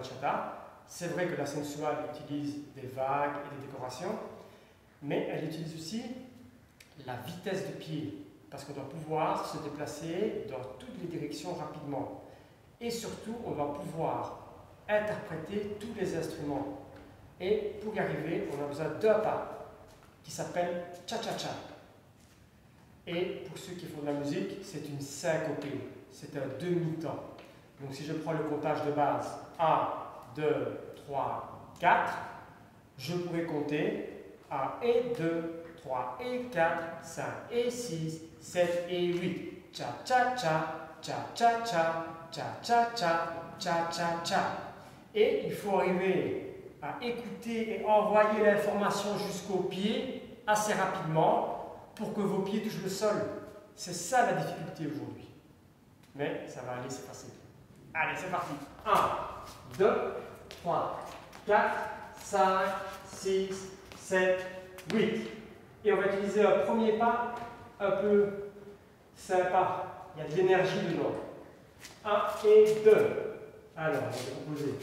bachata. C'est vrai que la sensual utilise des vagues et des décorations, mais elle utilise aussi la vitesse de pied, parce qu'on doit pouvoir se déplacer dans toutes les directions rapidement. Et surtout, on doit pouvoir interpréter tous les instruments. Et pour y arriver, on a besoin d'un pas qui s'appelle cha-cha-cha. Et pour ceux qui font de la musique, c'est une syncopée, c'est un demi-temps. Donc si je prends le comptage de base 1, 2, 3, 4, je pourrais compter 1 et 2, 3 et 4, 5 et 6, 7 et 8. Cha-cha-cha, cha-cha-cha, cha-cha-cha, cha-cha-cha. Et il faut arriver à écouter et envoyer l'information jusqu'aux pieds assez rapidement pour que vos pieds touchent le sol. C'est ça la difficulté aujourd'hui. Mais ça va aller, c'est facile. Allez, c'est parti. 1, 2, 3, 4, 5, 6, 7, 8. Et on va utiliser un premier pas un peu sympa. Il y a de l'énergie dedans. 1 et 2. Alors, on va composer.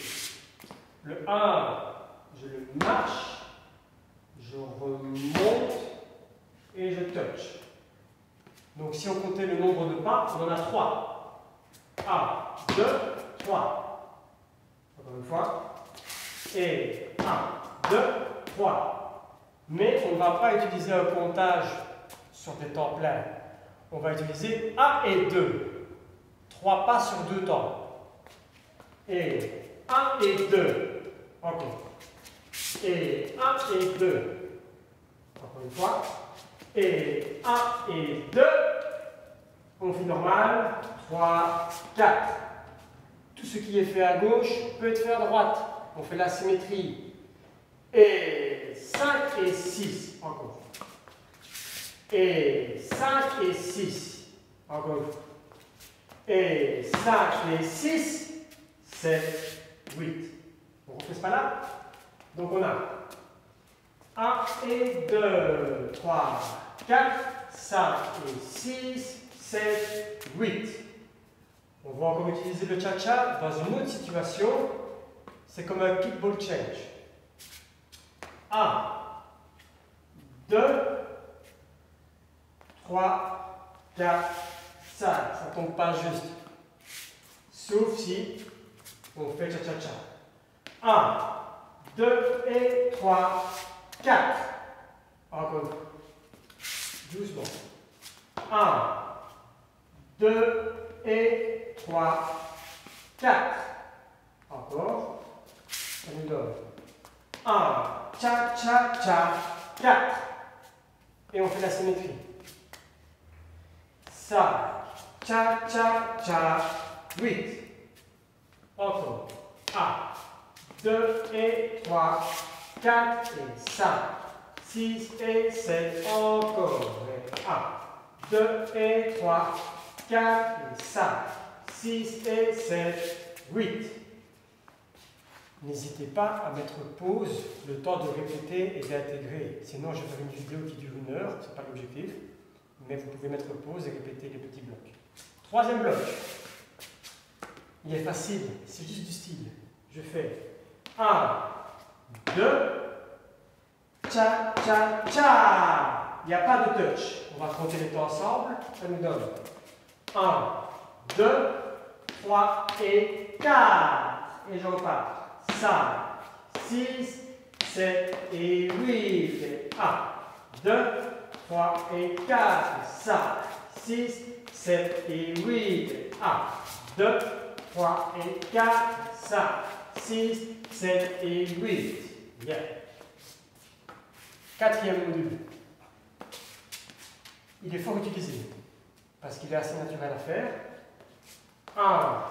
Le 1, je le marche, je remonte et je touch. Donc si on comptait le nombre de pas, on en a 3. 1, 2, 3. Encore une fois. Et 1, 2, 3. Mais on ne va pas utiliser un comptage sur des temps pleins. On va utiliser 1 et 2. 3 pas sur 2 temps. Et 1 et 2. Encore. Et 1 et 2. Encore une fois. Et 1 et 2. On fait normal. 3, 4. Tout ce qui est fait à gauche peut être fait à droite. On fait la symétrie. Et 5 et 6. Encore. Et 5 et 6. Encore. Et 5 et 6. 7, 8. On refait ce pas-là. Donc on a 1 et 2, 3, 4, 5 et 6, 7, 8. On va encore utiliser le cha-cha dans une autre situation. C'est comme un kickball change. 1, 2, 3, 4, 5. Ça ne tombe pas juste. Sauf si on fait cha-cha-cha. 1, 2 et 3, 4. Encore. Doucement. 1, 2 et 3, 4. Encore. Ça nous donne 1, cha-cha-cha, 4. Et on fait la symétrie. 5, cha-cha-cha, 8. Encore. 1, 2 et 3, 4 et 5, 6 et 7, encore. 1, 2 et 3, 4 et 5, 6 et 7, 8. N'hésitez pas à mettre pause le temps de répéter et d'intégrer. Sinon, je vais faire une vidéo qui dure 1 heure, ce n'est pas l'objectif. Mais vous pouvez mettre pause et répéter les petits blocs. Troisième bloc. Il est facile, c'est juste du style. Je fais 1, 2, cha, cha, cha. Il n'y a pas de touch. On va compter les temps ensemble. Ça nous donne 1, 2, 3 et 4. Et je repars. 5, 6, 7 et 8. Et 1, 2, 3 et 4. 5, 6, 7 et 8. 1, 2, 3 et 4. 5, 6, 7 et 8. Bien. Quatrième module. Il est fort utilisé parce qu'il est assez naturel à faire. 1,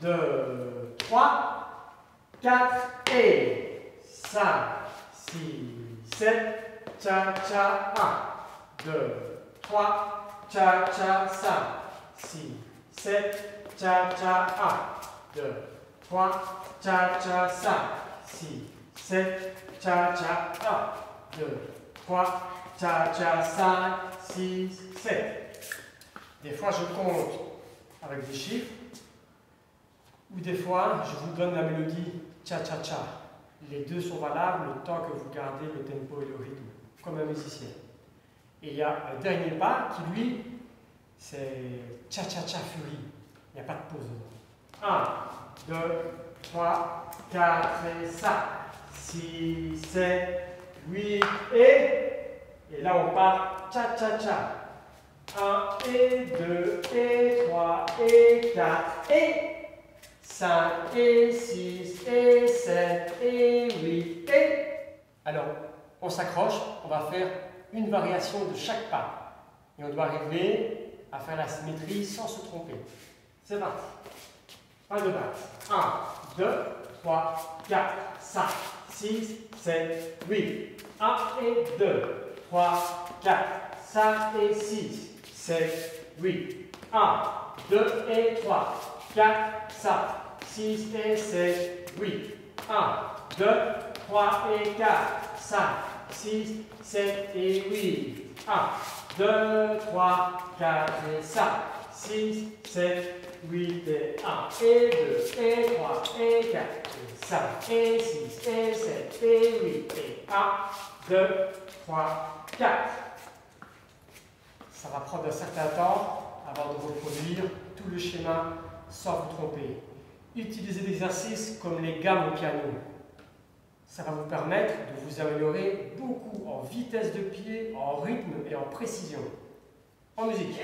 2, 3, 4 et 5, 6, 7, cha, cha, 1, 2, 3, cha, cha, 5, 6, 7, cha, cha, 1, 2, 3, cha, cha, 5, 6, 7, cha, cha, 1, 2, 3, cha, cha, 5, 6, 7. Des fois, je compte avec des chiffres, ou des fois, je vous donne la mélodie cha-cha-cha. Les deux sont valables le temps que vous gardez le tempo et le rythme, comme un musicien. Et il y a un dernier pas qui, lui, c'est cha-cha-cha fury. Il n'y a pas de pause. 1, 2, 3, 4 et ça. 6, 7, 8 et là on part cha-cha-cha. 1 et 2 et 3 et 4 et 5 et 6 et 7 et 8 et... Alors, on s'accroche, on va faire une variation de chaque pas. Et on doit arriver à faire la symétrie sans se tromper. C'est parti. Pas de base. 1, 2, 3, 4, 5, 6, 7, 8. 1 et 2, 3, 4, 5 et 6, 7, 8. 1, 2 et 3, 4, 5, 6 et 7, 8. 1, 2, 3 et 4, 5, 6, 7 et 8. 1, 2, 3, 4 et 5, 6, 7, 8 et 1 et 2 et 3 et 4 et 5 et 6 et 7 et 8 et 1, 2, 3, 4. Ça va prendre un certain temps avant de reproduire tout le schéma sans vous tromper. Utilisez l'exercice comme les gammes au piano. Ça va vous permettre de vous améliorer beaucoup en vitesse de pied, en rythme et en précision. En musique.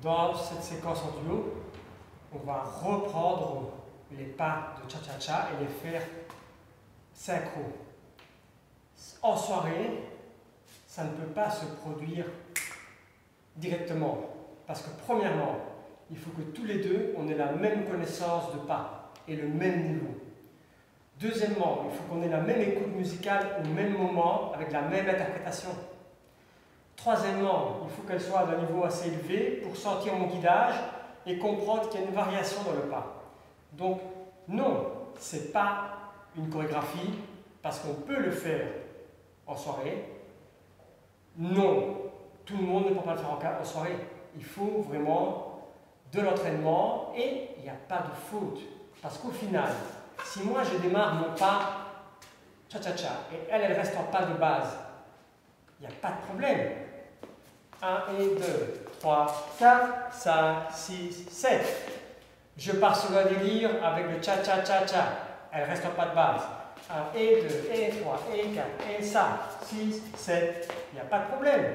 Dans cette séquence en duo, on va reprendre les pas de cha-cha-cha et les faire synchro. En soirée, ça ne peut pas se produire directement. Parce que premièrement, il faut que tous les deux, on ait la même connaissance de pas et le même niveau. Deuxièmement, il faut qu'on ait la même écoute musicale au même moment, avec la même interprétation. Troisièmement, il faut qu'elle soit d'un niveau assez élevé pour sentir mon guidage et comprendre qu'il y a une variation dans le pas. Donc, non, ce n'est pas une chorégraphie, parce qu'on peut le faire en soirée. Non, tout le monde ne peut pas le faire en soirée. Il faut vraiment de l'entraînement et il n'y a pas de faute. Parce qu'au final, si moi je démarre mon pas cha-cha-cha et elle reste en pas de base, il n'y a pas de problème. 1 et 2, 3, 4, 5, 6, 7. Je pars sur un délire avec le cha-cha-cha-cha. Elle reste en pas de base. 1 et 2 et 3 et 4 et 5, 6, 7. Il n'y a pas de problème.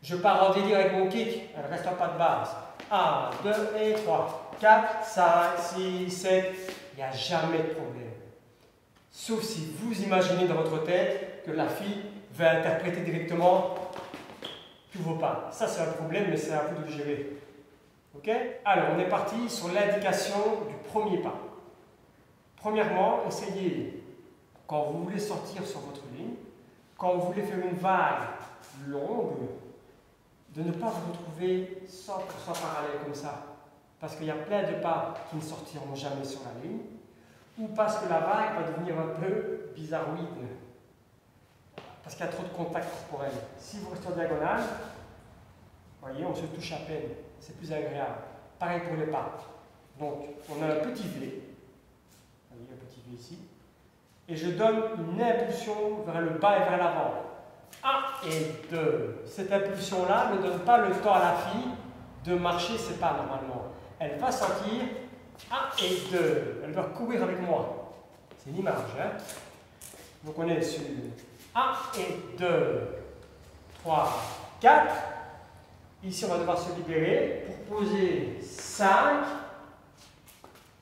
Je pars en délire avec mon kick. Elle reste en pas de base. 1, 2 et 3, 4, 5, 6, 7. Il n'y a jamais de problème. Sauf si vous imaginez dans votre tête que la fille va interpréter directement tous vos pas. Ça, c'est un problème, mais c'est à vous de le gérer. Ok? Alors, on est parti sur l'indication du premier pas. Premièrement, essayez, quand vous voulez sortir sur votre ligne, quand vous voulez faire une vague longue, de ne pas vous retrouver 100% parallèle comme ça. Parce qu'il y a plein de pas qui ne sortiront jamais sur la ligne, ou parce que la vague va devenir un peu bizarroïde. Parce qu'il y a trop de contact corporel. Si vous restez en diagonale, voyez, on se touche à peine. C'est plus agréable. Pareil pour les pas. Donc, on a un petit V. Avec un petit V ici. Et je donne une impulsion vers le bas et vers l'avant. 1 et 2. Cette impulsion-là ne donne pas le temps à la fille de marcher ses pas normalement. Elle va sentir 1 et 2. Elle va courir avec moi. C'est une image. Hein? Donc on est sur 1 et 2, 3, 4. Ici, on va devoir se libérer pour poser 5,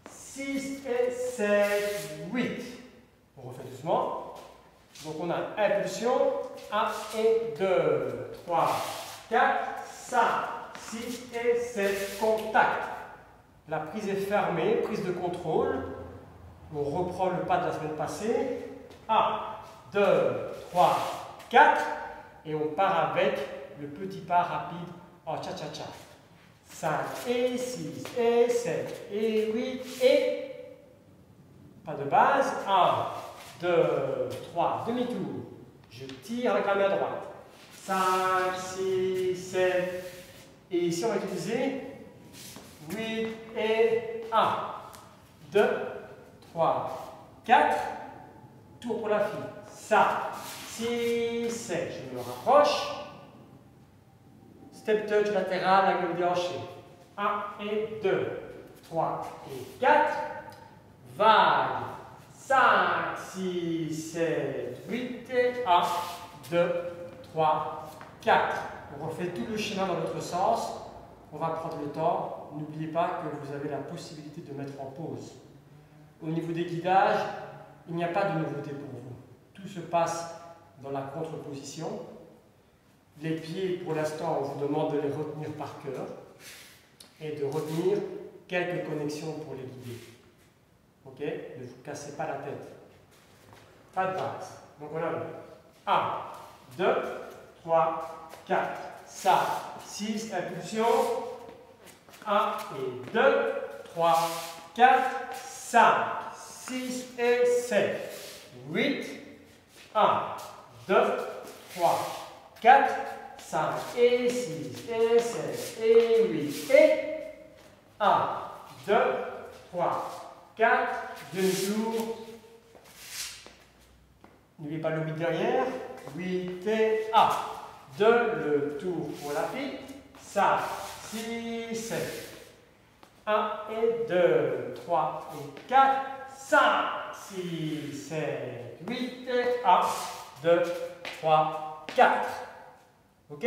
6 et 7, 8. On refait doucement. Donc on a impulsion, 1 et 2, 3, 4, 5, 6 et 7, contact. La prise est fermée, prise de contrôle. On reprend le pas de la semaine passée. 1, 2, 3, 4. Et on part avec le petit pas rapide en cha-cha-cha. 5 et 6 et 7 et 8 et pas de base. 1, 2, 3, demi-tour. Je tire avec la main droite. 5, 6, 7. Et ici, on va utiliser 8 et 1. 2, 3, 4. Tour pour la fille. 5, 6, 7. Je me rapproche. Step touch latéral avec le déhanché. 1 et 2, 3 et 4. Vague. 5, 6, 7, 8 et 1, 2, 3, 4. On refait tout le schéma dans l'autre sens. On va prendre le temps. N'oubliez pas que vous avez la possibilité de mettre en pause. Au niveau des guidages, il n'y a pas de nouveauté pour vous. Tout se passe dans la contre-position. Les pieds, pour l'instant, on vous demande de les retenir par cœur et de retenir quelques connexions pour les guider. Ok? Ne vous cassez pas la tête. Pas de base. Donc on a 1, 2, 3, 4, 5, 6, impulsion. 1 et 2, 3, 4, 5, 6 et 7, 8, 1, 2, 3, 4, 5 et 6 et 7 et 8 et 1, 2, 3, 4, demi-tour. N'oubliez pas le 8 derrière. 8 et 1. 2, le tour pour la fille. 5, 6, 7. 1 et 2, 3 et 4. 5, 6, 7, 8 et 1, 2, 3, 4. Ok?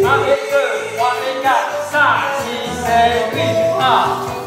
Un et deux, trois et quatre, 5, 6, 7, 8, 1.